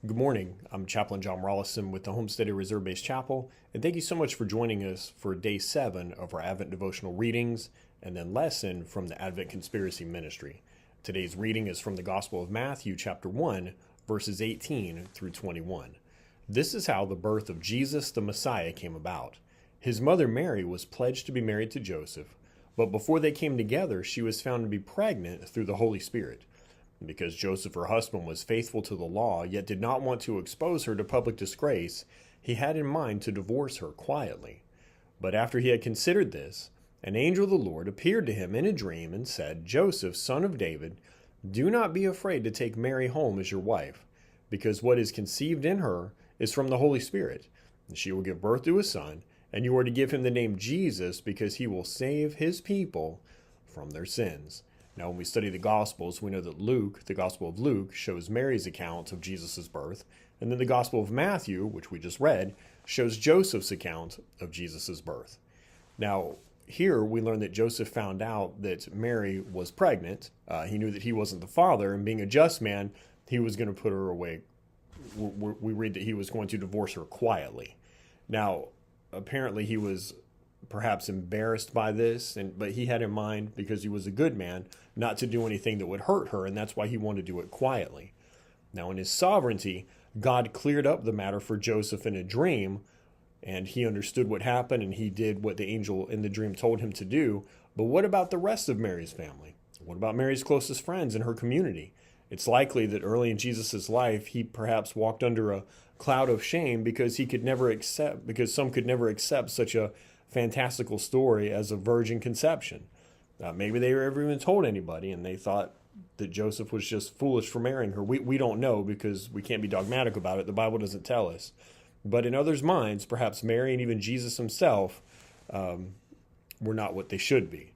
Good morning. I'm Chaplain John Rollison with the Homestead Reserve Base Chapel, and thank you so much for joining us for day 7 of our Advent devotional readings and then lesson from the Advent Conspiracy Ministry. Today's reading is from the Gospel of Matthew, chapter 1, verses 18 through 21. This is how the birth of Jesus the Messiah came about. His mother Mary was pledged to be married to Joseph, but before they came together, she was found to be pregnant through the Holy Spirit. Because Joseph, her husband, was faithful to the law, yet did not want to expose her to public disgrace, he had in mind to divorce her quietly. But after he had considered this, an angel of the Lord appeared to him in a dream and said, "Joseph, son of David, do not be afraid to take Mary home as your wife, because what is conceived in her is from the Holy Spirit. And she will give birth to a son, and you are to give him the name Jesus, because he will save his people from their sins." Now, when we study the Gospels, we know that Luke, the Gospel of Luke, shows Mary's account of Jesus' birth, and then the Gospel of Matthew, which we just read, shows Joseph's account of Jesus' birth. Now, here we learn that Joseph found out that Mary was pregnant. He knew that he wasn't the father, and being a just man, he was going to put her away. We read that he was going to divorce her quietly. Now, apparently he was perhaps embarrassed by this, but he had in mind, because he was a good man, not to do anything that would hurt her, and that's why he wanted to do it quietly. Now, in his sovereignty, God cleared up the matter for Joseph in a dream, and he understood what happened, and he did what the angel in the dream told him to do. But what about the rest of Mary's family? What about Mary's closest friends and her community? It's likely that early in Jesus' life, he perhaps walked under a cloud of shame because some could never accept such a fantastical story as a virgin conception. Maybe they were ever even told anybody, and they thought that Joseph was just foolish for marrying her. We don't know, because we can't be dogmatic about it. The Bible doesn't tell us. But in others' minds, perhaps Mary and even Jesus himself were not what they should be.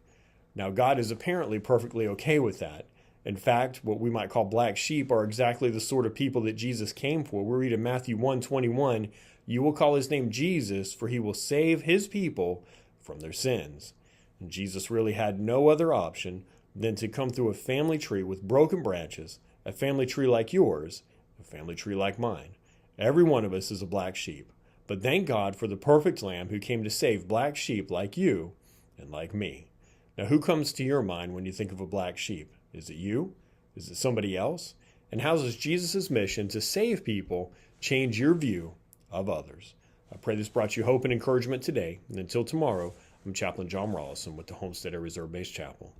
Now, God is apparently perfectly okay with that. In fact, what we might call black sheep are exactly the sort of people that Jesus came for. We read in Matthew 1:21, "You will call his name Jesus, for he will save his people from their sins." And Jesus really had no other option than to come through a family tree with broken branches, a family tree like yours, a family tree like mine. Every one of us is a black sheep. But thank God for the perfect Lamb who came to save black sheep like you and like me. Now, who comes to your mind when you think of a black sheep? Is it you? Is it somebody else? And how does Jesus' mission to save people change your view of others? I pray this brought you hope and encouragement today. And until tomorrow, I'm Chaplain John Rollison with the Homestead Reserve Base Chapel.